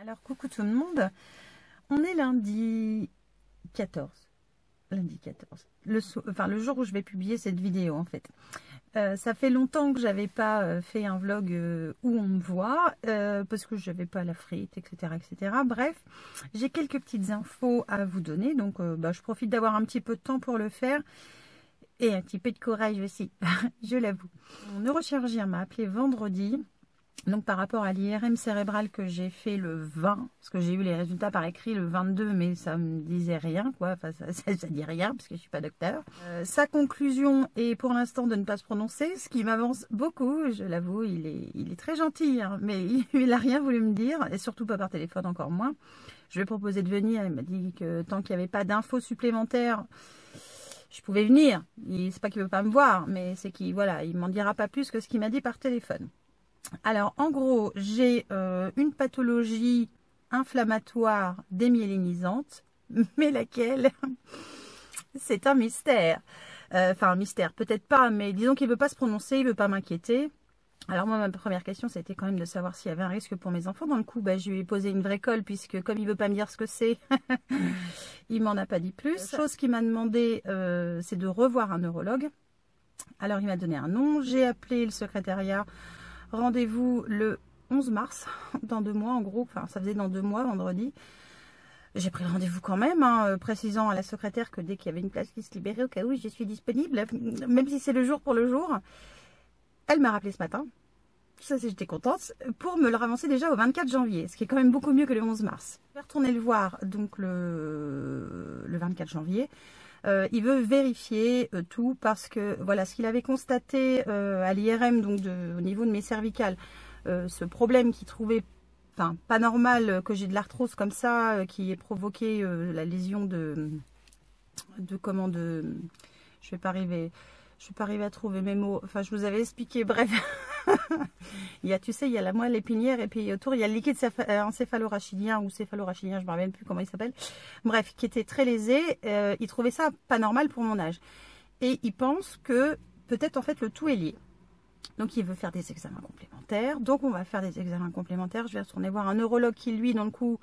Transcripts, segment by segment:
Alors coucou tout le monde, on est lundi 14. Lundi 14. Le jour où je vais publier cette vidéo en fait. Ça fait longtemps que j'avais pas fait un vlog où on me voit, parce que je n'avais pas la frite, etc. etc. Bref, j'ai quelques petites infos à vous donner, donc je profite d'avoir un petit peu de temps pour le faire. Et un petit peu de courage aussi, je l'avoue. Mon neurochirurgien m'a appelé vendredi. Donc par rapport à l'IRM cérébral que j'ai fait le 20, parce que j'ai eu les résultats par écrit le 22, mais ça me disait rien, quoi. Enfin, ça dit rien, parce que je suis pas docteur. Sa conclusion est pour l'instant de ne pas se prononcer, ce qui m'avance beaucoup, je l'avoue. Il est très gentil, hein, mais il a rien voulu me dire, et surtout pas par téléphone, encore moins. Je lui ai proposé de venir, il m'a dit que tant qu'il n'y avait pas d'infos supplémentaires, je pouvais venir. C'est pas qu'il veut pas me voir, mais c'est qu'il m'en dira pas plus que ce qu'il m'a dit par téléphone. Alors, en gros, j'ai une pathologie inflammatoire démyélinisante, mais laquelle, c'est un mystère. Enfin, un mystère, peut-être pas, mais disons qu'il ne veut pas se prononcer, il ne veut pas m'inquiéter. Alors moi, ma première question, c'était quand même de savoir s'il y avait un risque pour mes enfants. Dans le coup, je lui ai posé une vraie colle, puisque comme il ne veut pas me dire ce que c'est, il m'en a pas dit plus. Chose qu'il m'a demandé, c'est de revoir un neurologue. Alors, il m'a donné un nom, j'ai appelé le secrétariat. Rendez-vous le 11 mars, dans 2 mois en gros, enfin ça faisait dans 2 mois, vendredi. J'ai pris le rendez-vous quand même, précisant à la secrétaire que dès qu'il y avait une place qui se libérait, au cas où je suis disponible, même si c'est le jour pour le jour. Elle m'a rappelé ce matin, ça j'étais contente, pour me le ravancer déjà au 24 janvier, ce qui est quand même beaucoup mieux que le 11 mars. Je vais retourner le voir donc le 24 janvier. Il veut vérifier tout parce que voilà ce qu'il avait constaté à l'IRM, donc au niveau de mes cervicales, ce problème qu'il trouvait pas normal, que j'ai de l'arthrose comme ça, qui est provoqué la lésion je vais pas arriver à trouver mes mots, enfin je vous avais expliqué, bref. Il y a la moelle épinière et puis autour il y a le liquide encéphalorachidien ou céphalorachidien, je ne me rappelle plus comment il s'appelle. Bref, qui était très lésé. Il trouvait ça pas normal pour mon âge. Et il pense que peut-être en fait le tout est lié. Donc il veut faire des examens complémentaires. Donc on va faire des examens complémentaires. Je vais retourner voir un neurologue qui lui dans le coup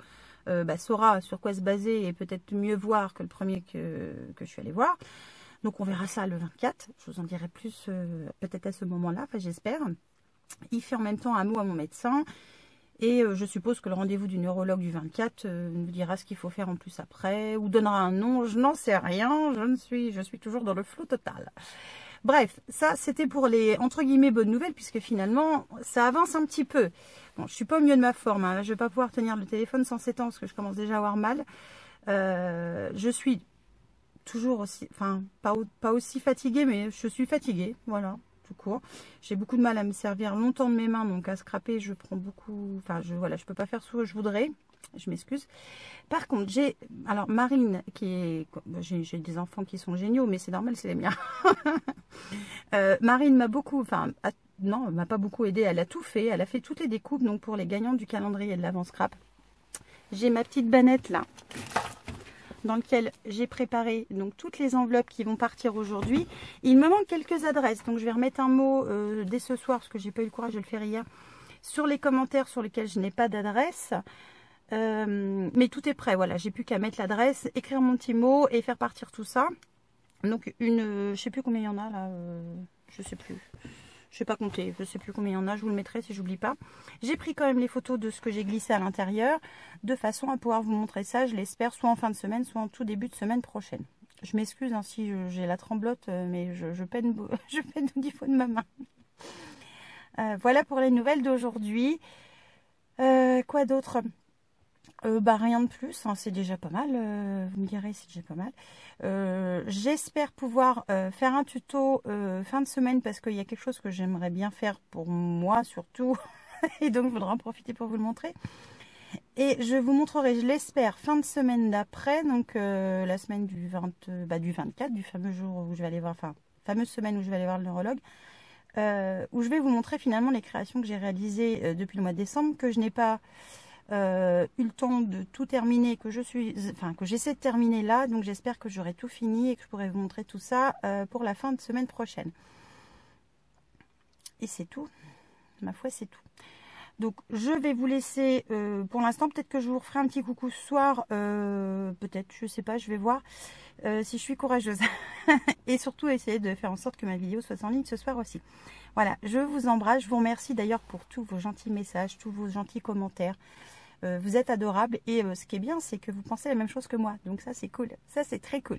saura sur quoi se baser et peut-être mieux voir que le premier que je suis allée voir. Donc on verra ça le 24. Je vous en dirai plus peut-être à ce moment-là, enfin j'espère. Il fait en même temps un mot à mon médecin et je suppose que le rendez-vous du neurologue du 24 nous dira ce qu'il faut faire en plus après ou donnera un nom, je n'en sais rien, je suis toujours dans le flou total. Bref, ça c'était pour les entre guillemets bonnes nouvelles puisque finalement ça avance un petit peu. Bon, je suis pas au mieux de ma forme, hein. Je vais pas pouvoir tenir le téléphone sans s'étendre parce que je commence déjà à avoir mal. Je suis toujours aussi, enfin pas aussi fatiguée, mais je suis fatiguée, voilà. Court. J'ai beaucoup de mal à me servir longtemps de mes mains, donc à scraper, je prends beaucoup. Enfin, je peux pas faire ce que je voudrais. Je m'excuse. Par contre, alors Marine, j'ai des enfants qui sont géniaux, mais c'est normal, c'est les miens. Marine m'a beaucoup, non, elle m'a pas beaucoup aidé. Elle a tout fait. Elle a fait toutes les découpes, donc pour les gagnants du calendrier de l'avant scrap. J'ai ma petite bannette là, dans lequel j'ai préparé donc toutes les enveloppes qui vont partir aujourd'hui. Il me manque quelques adresses, donc je vais remettre un mot dès ce soir, parce que j'ai pas eu le courage de le faire hier, sur les commentaires sur lesquels je n'ai pas d'adresse. Mais tout est prêt, voilà, j'ai plus qu'à mettre l'adresse, écrire mon petit mot et faire partir tout ça. Donc je sais plus combien il y en a là, je sais plus. Je ne sais pas compter, je ne sais plus combien il y en a, je vous le mettrai si j'oublie pas. J'ai pris quand même les photos de ce que j'ai glissé à l'intérieur, de façon à pouvoir vous montrer ça, je l'espère, soit en fin de semaine, soit en tout début de semaine prochaine. Je m'excuse hein, si j'ai la tremblote, mais je peine au niveau de ma main. Voilà pour les nouvelles d'aujourd'hui. Quoi d'autre ? Rien de plus, hein, c'est déjà pas mal, vous me direz c'est déjà pas mal. J'espère pouvoir faire un tuto fin de semaine parce qu'il y a quelque chose que j'aimerais bien faire pour moi surtout et donc je voudrais en profiter pour vous le montrer. Et je vous montrerai, je l'espère, fin de semaine d'après, donc la semaine du 24, du fameux jour où je vais aller voir, fameuse semaine où je vais aller voir le neurologue, où je vais vous montrer finalement les créations que j'ai réalisées depuis le mois de décembre, que je n'ai pas eu le temps de tout terminer, que j'essaie de terminer là, donc j'espère que j'aurai tout fini et que je pourrai vous montrer tout ça pour la fin de semaine prochaine. Et c'est tout, ma foi c'est tout. Donc je vais vous laisser pour l'instant. Peut-être que je vous referai un petit coucou ce soir. Peut-être, je sais pas, je vais voir si je suis courageuse. Et surtout essayer de faire en sorte que ma vidéo soit en ligne ce soir aussi. Voilà, je vous embrasse. Je vous remercie d'ailleurs pour tous vos gentils messages, tous vos gentils commentaires. Vous êtes adorables et ce qui est bien, c'est que vous pensez la même chose que moi. Donc ça, c'est cool. Ça, c'est très cool.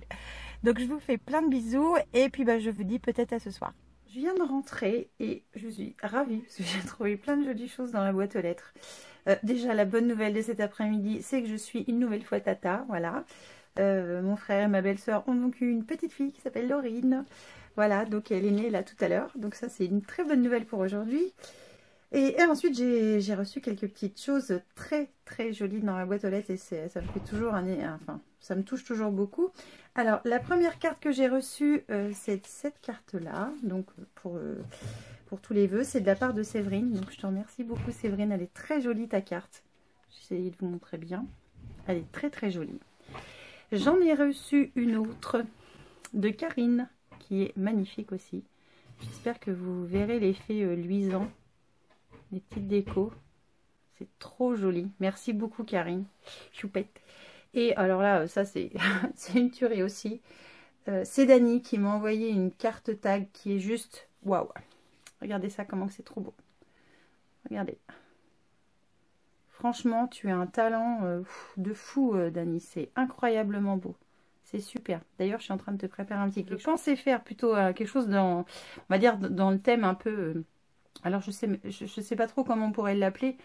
Donc je vous fais plein de bisous et puis je vous dis peut-être à ce soir. Je viens de rentrer et je suis ravie parce que j'ai trouvé plein de jolies choses dans la boîte aux lettres. Déjà, la bonne nouvelle de cet après-midi, c'est que je suis une nouvelle fois tata. Voilà. Mon frère et ma belle-sœur ont donc eu une petite fille qui s'appelle Laurine. Voilà, donc elle est née là tout à l'heure. Donc ça, c'est une très bonne nouvelle pour aujourd'hui. Et ensuite, j'ai reçu quelques petites choses très très jolies dans la boîte aux lettres et ça me fait toujours enfin, ça me touche toujours beaucoup. Alors, la première carte que j'ai reçue, c'est cette carte-là, donc pour tous les vœux, c'est de la part de Séverine. Donc, je te remercie beaucoup, Séverine. Elle est très jolie, ta carte. J'essaie de vous montrer bien. Elle est très très jolie. J'en ai reçu une autre de Karine, qui est magnifique aussi. J'espère que vous verrez l'effet luisant. Des petites décos. C'est trop joli. Merci beaucoup, Karine. Choupette. Et alors là, ça, c'est une tuerie aussi. C'est Dani qui m'a envoyé une carte tag qui est juste... Waouh! Regardez ça, comment c'est trop beau. Regardez. Franchement, tu as un talent de fou, Dani. C'est incroyablement beau. C'est super. D'ailleurs, je suis en train de te préparer un petit quelque chose. Je pensais faire plutôt quelque chose dans... On va dire dans le thème un peu... alors, je sais pas trop comment on pourrait l'appeler.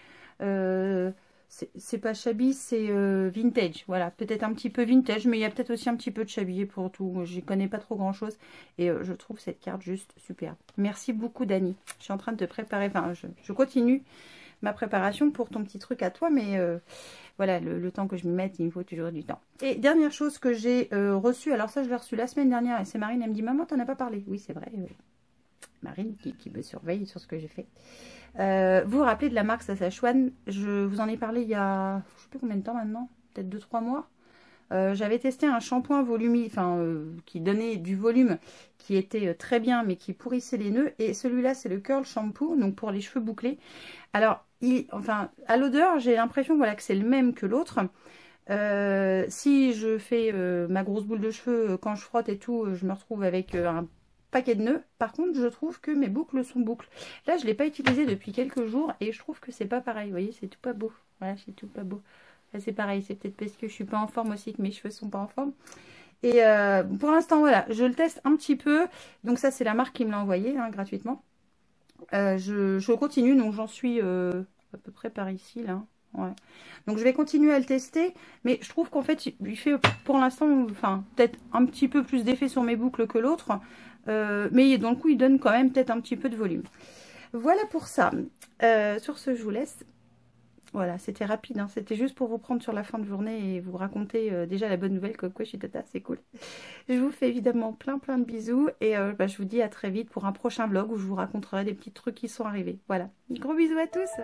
C'est pas shabby, c'est vintage. Voilà, peut-être un petit peu vintage, mais il y a peut-être aussi un petit peu de shabby pour tout. Je connais pas trop grand-chose. Et je trouve cette carte juste super. Merci beaucoup, Dani. Je suis en train de te préparer. Enfin, je continue ma préparation pour ton petit truc à toi. Mais voilà, le temps que je m'y mette, il me faut toujours du temps. Et dernière chose que j'ai reçue. Alors ça, je l'ai reçue la semaine dernière. Et c'est Marine, elle me dit, maman, t'en as pas parlé. Oui, c'est vrai. Marine qui me surveille sur ce que j'ai fait. Vous vous rappelez de la marque Saskatchewan? Je vous en ai parlé il y a, je sais plus combien de temps maintenant, peut-être 2-3 mois. J'avais testé un shampoing qui donnait du volume, qui était très bien, mais qui pourrissait les nœuds. Et celui-là, c'est le Curl Shampoo, donc pour les cheveux bouclés. Alors, à l'odeur, j'ai l'impression voilà, que c'est le même que l'autre. Si je fais ma grosse boule de cheveux, quand je frotte et tout, je me retrouve avec un paquet de nœuds. Par contre, je trouve que mes boucles sont boucles. Là, je ne l'ai pas utilisé depuis quelques jours et je trouve que c'est pas pareil. Vous voyez, c'est tout pas beau. Voilà, c'est tout pas beau. Là, c'est pareil. C'est peut-être parce que je suis pas en forme aussi que mes cheveux sont pas en forme. Et pour l'instant, voilà, je le teste un petit peu. Donc ça, c'est la marque qui me l'a envoyé hein, gratuitement. Je continue, donc j'en suis à peu près par ici, là. Ouais. Donc je vais continuer à le tester, mais je trouve qu'en fait il fait pour l'instant, enfin peut-être un petit peu plus d'effet sur mes boucles que l'autre, mais dans le coup il donne quand même peut-être un petit peu de volume. Voilà pour ça. Sur ce, je vous laisse. Voilà, c'était rapide, hein. C'était juste pour vous prendre sur la fin de journée et vous raconter déjà la bonne nouvelle, comme quoi je suis tata, c'est cool. Je vous fais évidemment plein de bisous et je vous dis à très vite pour un prochain vlog où je vous raconterai des petits trucs qui sont arrivés. Voilà, gros bisous à tous.